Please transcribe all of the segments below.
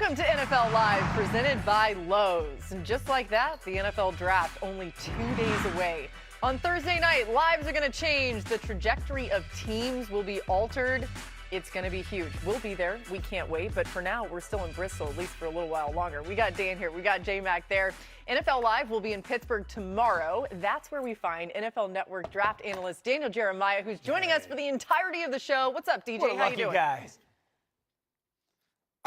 Welcome to NFL Live, presented by Lowe's. And just like that, the NFL Draft only 2 days away. On Thursday night, lives are going to change. The trajectory of teams will be altered. It's going to be huge. We'll be there. We can't wait. But for now, we're still in Bristol, at least for a little while longer. We got Dan here. We got J-Mac there. NFL Live will be in Pittsburgh tomorrow. That's where we find NFL Network draft analyst Daniel Jeremiah, who's joining us for the entirety of the show. What's up, DJ? How you doing? Guys.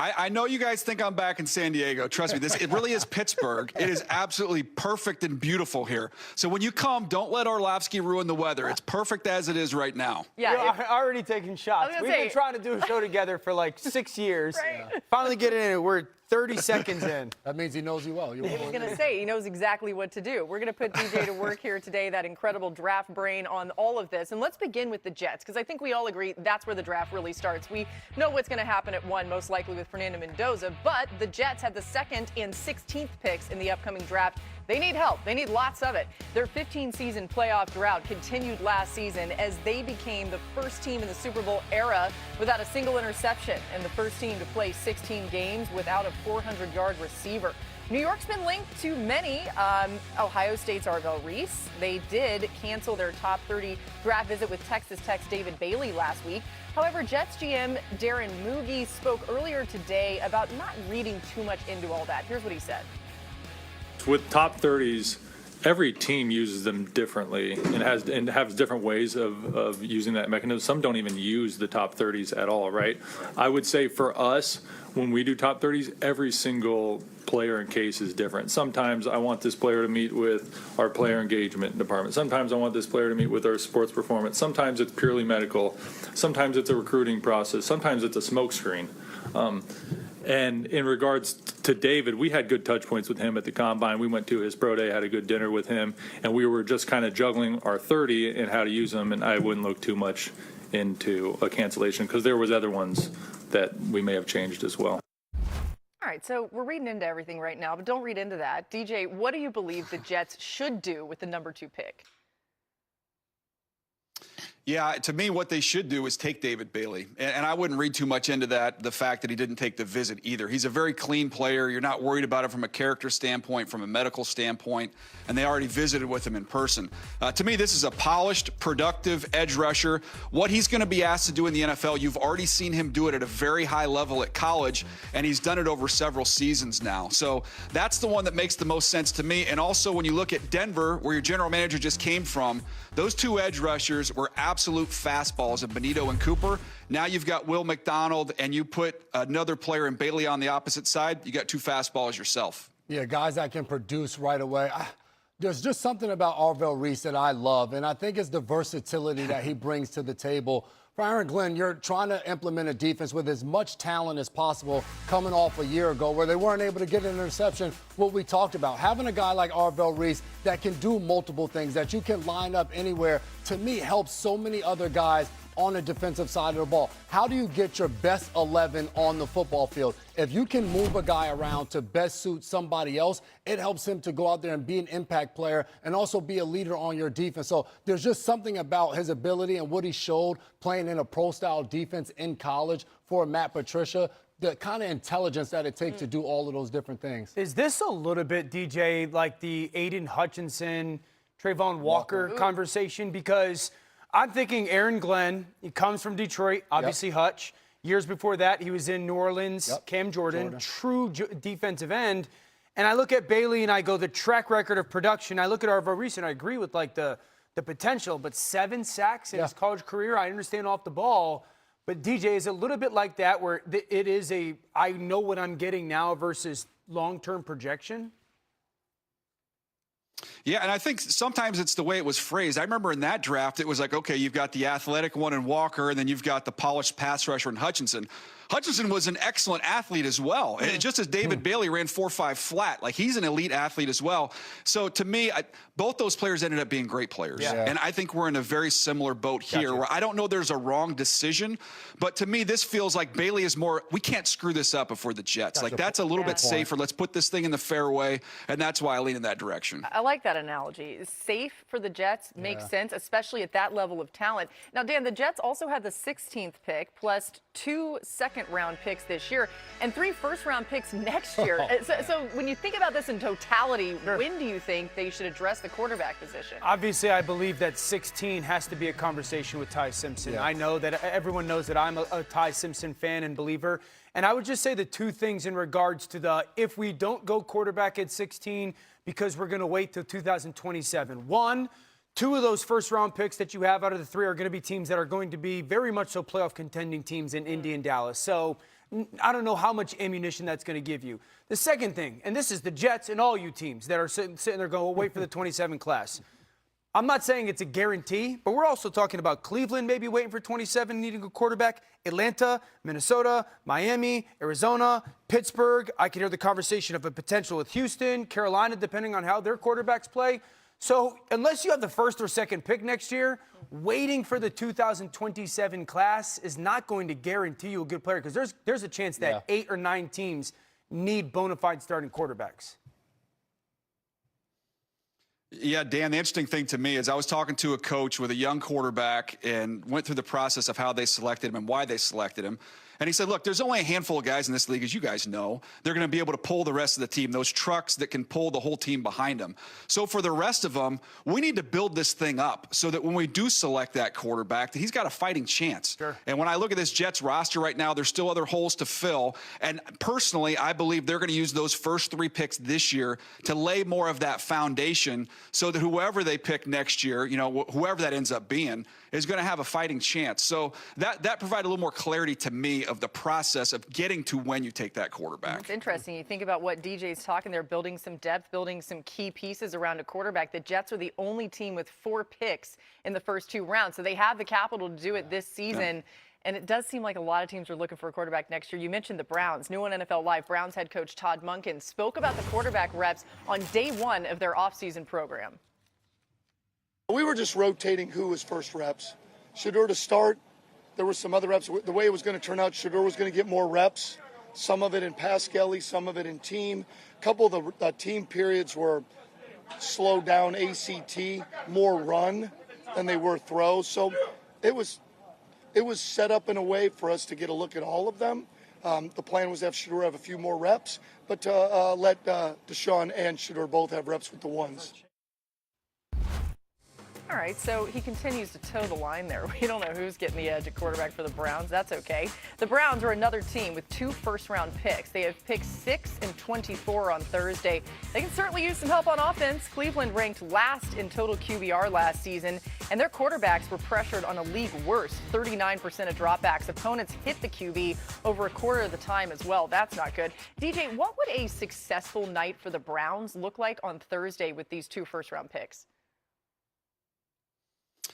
I know you guys think I'm back in San Diego. Trust me, it really is Pittsburgh. It is absolutely perfect and beautiful here. So when you come, don't let Orlovsky ruin the weather. It's perfect as it is right now. Yeah, you're already taking shots. We've been trying to do a show together for like 6 years. Right. Yeah. Finally get in it. We're 30 seconds in. That means he knows you well. I was going to say, he knows exactly what to do. We're going to put DJ to work here today, that incredible draft brain on all of this. And let's begin with the Jets, because I think we all agree that's where the draft really starts. We know what's going to happen at 1, most likely with Fernando Mendoza, but the Jets have the 2nd and 16th picks in the upcoming draft. They need help. They need lots of it. Their 15-season playoff drought continued last season as they became the first team in the Super Bowl era without a single interception and the first team to play 16 games without a 400-yard receiver. New York's been linked to many. Ohio State's Vrabel. They did cancel their top 30 draft visit with Texas Tech's David Bailey last week. However, Jets GM Darren Muge spoke earlier today about not reading too much into all that. Here's what he said. With top 30s, every team uses them differently and has different ways of using that mechanism. Some don't even use the top 30s at all, right? I would say for us, when we do top 30s, every single player and case is different. Sometimes I want this player to meet with our player engagement department. Sometimes I want this player to meet with our sports performance. Sometimes it's purely medical. Sometimes it's a recruiting process. Sometimes it's a smoke screen. And in regards to David, we had good touch points with him at the Combine. We went to his pro day, had a good dinner with him, and we were just kind of juggling our 30 and how to use them, and I wouldn't look too much into a cancellation because there was other ones that we may have changed as well. All right, so we're reading into everything right now, but don't read into that. DJ, what do you believe the Jets should do with the number 2 pick? Yeah, to me, what they should do is take David Bailey. And I wouldn't read too much into that, the fact that he didn't take the visit either. He's a very clean player. You're not worried about it from a character standpoint, from a medical standpoint, and they already visited with him in person. To me, this is a polished, productive edge rusher. What he's going to be asked to do in the NFL, you've already seen him do it at a very high level at college, and he's done it over several seasons now. So that's the one that makes the most sense to me. And also, when you look at Denver, where your general manager just came from, those 2 edge rushers were absolute fastballs of Benito and Cooper. Now you've got Will McDonald, and you put another player in Bailey on the opposite side. You got 2 fastballs yourself. Yeah, guys that can produce right away. There's just something about Vrabel Reese that I love, and I think it's the versatility that he brings to the table. For Aaron Glenn, you're trying to implement a defense with as much talent as possible coming off a year ago where they weren't able to get an interception, what we talked about. Having a guy like Vrabel Reese that can do multiple things, that you can line up anywhere, to me helps so many other guys on the defensive side of the ball. How do you get your best 11 on the football field? If you can move a guy around to best suit somebody else, it helps him to go out there and be an impact player and also be a leader on your defense. So there's just something about his ability and what he showed playing in a pro-style defense in college for Matt Patricia, the kind of intelligence that it takes to do all of those different things. Is this a little bit, DJ, like the Aiden Hutchinson, Trayvon Walker conversation? Because I'm thinking Aaron Glenn, he comes from Detroit, obviously Hutch. Years before that, he was in New Orleans, Cam Jordan, true defensive end. And I look at Bailey and I go, the track record of production. I look at Vrabel Reese and I agree with like the potential, but 7 sacks in his college career. I understand off the ball, but DJ is a little bit like that where it is I know what I'm getting now versus long-term projection. Yeah, and I think sometimes it's the way it was phrased. I remember in that draft, it was like, okay, you've got the athletic one in Walker, and then you've got the polished pass rusher in Hutchinson. Hutchinson was an excellent athlete as well. And just as David Bailey ran 4.5 flat, like he's an elite athlete as well. So to me, both those players ended up being great players. And I think we're in a very similar boat here where I don't know there's a wrong decision, but to me, this feels like Bailey is more, we can't screw this up if we're the Jets. Like that's a little bit safer. Let's put this thing in the fairway. And that's why I lean in that direction. I like that analogy. Safe for the Jets makes sense, especially at that level of talent. Now, Dan, the Jets also had the 16th pick plus 2 second second-round picks this year and 3 first-round picks next year. So when you think about this in totality, when do you think they should address the quarterback position? Obviously, I believe that 16 has to be a conversation with Ty Simpson. I know that everyone knows that I'm a Ty Simpson fan and believer. And I would just say the two things in regards to if we don't go quarterback at 16 because we're going to wait till 2027. 1, 2 of those first-round picks that you have out of the 3 are going to be teams that are going to be very much so playoff contending teams in Indy and Dallas. So I don't know how much ammunition that's going to give you. The second thing, and this is the Jets and all you teams that are sitting there going, well, wait for the 27 class. I'm not saying it's a guarantee, but we're also talking about Cleveland maybe waiting for 27, needing a quarterback, Atlanta, Minnesota, Miami, Arizona, Pittsburgh. I could hear the conversation of a potential with Houston, Carolina, depending on how their quarterbacks play. So unless you have the first or second pick next year, waiting for the 2027 class is not going to guarantee you a good player, because there's a chance that 8 or 9 teams need bona fide starting quarterbacks. Yeah, Dan, the interesting thing to me is I was talking to a coach with a young quarterback and went through the process of how they selected him and why they selected him. And he said, look, there's only a handful of guys in this league, as you guys know. They're going to be able to pull the rest of the team, those trucks that can pull the whole team behind them. So for the rest of them, we need to build this thing up so that when we do select that quarterback, that he's got a fighting chance. Sure. And when I look at this Jets roster right now, there's still other holes to fill. And personally, I believe they're going to use those first 3 picks this year to lay more of that foundation so that whoever they pick next year, you know, whoever that ends up being, is going to have a fighting chance. So that provided a little more clarity to me of the process of getting to when you take that quarterback. It's interesting. You think about what DJ's talking there, building some depth, building some key pieces around a quarterback. The Jets are the only team with 4 picks in the first 2 rounds. So they have the capital to do it this season. Yeah. And it does seem like a lot of teams are looking for a quarterback next year. You mentioned the Browns. New on NFL Live, Browns head coach Todd Monken spoke about the quarterback reps on day 1 of their offseason program. We were just rotating who was first reps. Shedeur to start. There were some other reps. The way it was going to turn out, Shedeur was going to get more reps. Some of it in pass Kelly, some of it in team. A couple of the team periods were slowed down ACT, more run than they were throw. So it was set up in a way for us to get a look at all of them. The plan was to have Shedeur have a few more reps, but to let Deshaun and Shedeur both have reps with the ones. All right, so he continues to toe the line there. We don't know who's getting the edge at quarterback for the Browns. That's okay. The Browns are another team with 2 first-round picks. They have picks 6 and 24 on Thursday. They can certainly use some help on offense. Cleveland ranked last in total QBR last season, and their quarterbacks were pressured on a league worst 39% of dropbacks. Opponents hit the QB over a quarter of the time as well. That's not good. DJ, what would a successful night for the Browns look like on Thursday with these 2 first-round picks?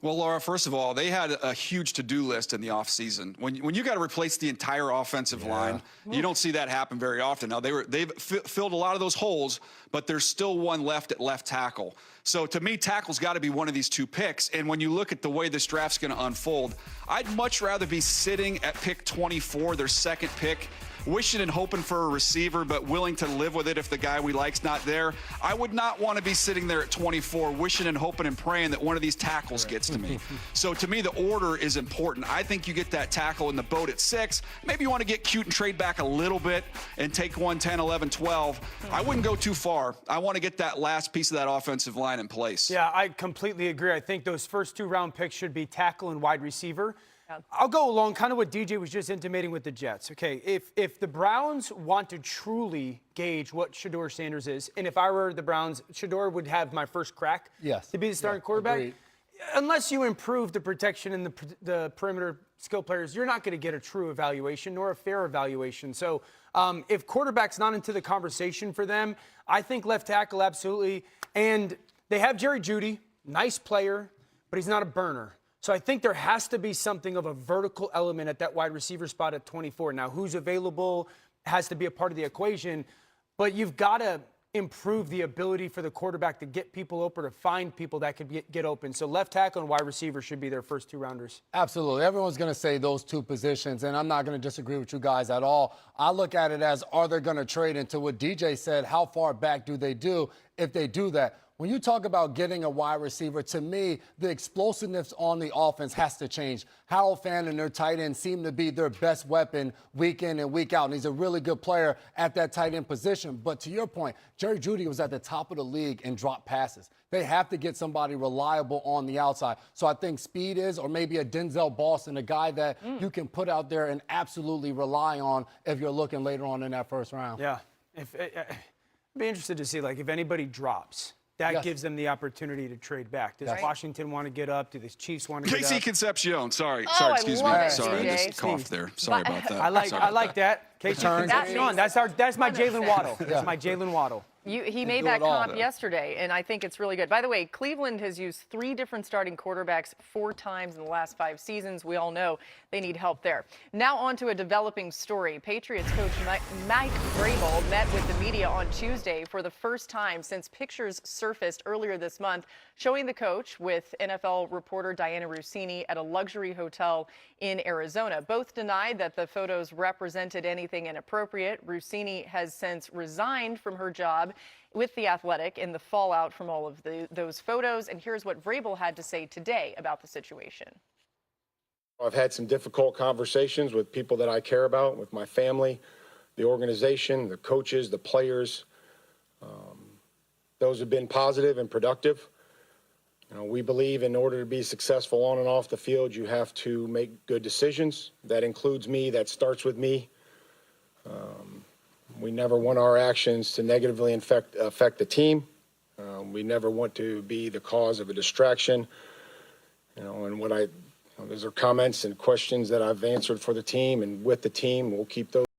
Well, Laura, first of all, they had a huge to-do list in the offseason. When you got to replace the entire offensive line, you don't see that happen very often. Now, they've filled a lot of those holes, but there's still one left at left tackle. So, to me, tackle's got to be one of these 2 picks. And when you look at the way this draft's going to unfold, I'd much rather be sitting at pick 24, their second pick, wishing and hoping for a receiver, but willing to live with it if the guy we like's not there. I would not want to be sitting there at 24, wishing and hoping and praying that one of these tackles gets to me. So to me, the order is important. I think you get that tackle in the boat at 6. Maybe you want to get cute and trade back a little bit and take 1, 10, 11, 12. I wouldn't go too far. I want to get that last piece of that offensive line in place. Yeah, I completely agree. I think those first 2 round picks should be tackle and wide receiver. I'll go along kind of what DJ was just intimating with the Jets. Okay, if the Browns want to truly gauge what Shedeur Sanders is, and if I were the Browns, Shedeur would have my first crack to be the starting quarterback. Agreed. Unless you improve the protection and the perimeter skill players, you're not going to get a true evaluation nor a fair evaluation. So if quarterback's not into the conversation for them, I think left tackle absolutely. And they have Jerry Jeudy, nice player, but he's not a burner. So I think there has to be something of a vertical element at that wide receiver spot at 24. Now, who's available has to be a part of the equation, but you've got to improve the ability for the quarterback to get people open or to find people that could get open. So left tackle and wide receiver should be their first 2 rounders. Absolutely. Everyone's going to say those 2 positions, and I'm not going to disagree with you guys at all. I look at it as, are they going to trade into what DJ said? How far back do they do? If they do that, when you talk about getting a wide receiver, to me, the explosiveness on the offense has to change. Harold Fan and their tight end seem to be their best weapon week in and week out, and he's a really good player at that tight end position. But to your point, Jerry Jeudy was at the top of the league in drop passes. They have to get somebody reliable on the outside. So I think speed is, or maybe a Denzel Boston, a guy that you can put out there and absolutely rely on if you're looking later on in that first round. Yeah. I'd be interested to see, like, if anybody drops, that gives them the opportunity to trade back. Does Washington want to get up? Do the Chiefs want to get up? Casey Concepcion. Sorry, excuse I love me. it, Sorry, I DJ. just coughed there. Sorry about that. I like that. Casey Concepcion. That's my Jalen Waddle. That's my Jalen Waddle. He made that comp yesterday, and I think it's really good. By the way, Cleveland has used 3 different starting quarterbacks 4 times in the last 5 seasons. We all know they need help there. Now on to a developing story. Patriots coach Mike Vrabel met with the media on Tuesday for the first time since pictures surfaced earlier this month showing the coach with NFL reporter Diana Russini at a luxury hotel in Arizona. Both denied that the photos represented anything inappropriate. Russini has since resigned from her job with The Athletic in the fallout from all of those photos. And here's what Vrabel had to say today about the situation. I've had some difficult conversations with people that I care about, with my family, the organization, the coaches, the players. Those have been positive and productive. You know, we believe in order to be successful on and off the field, you have to make good decisions. That includes me. That starts with me. We never want our actions to negatively affect the team. We never want to be the cause of a distraction. You know, and those are comments and questions that I've answered for the team and with the team. We'll keep those.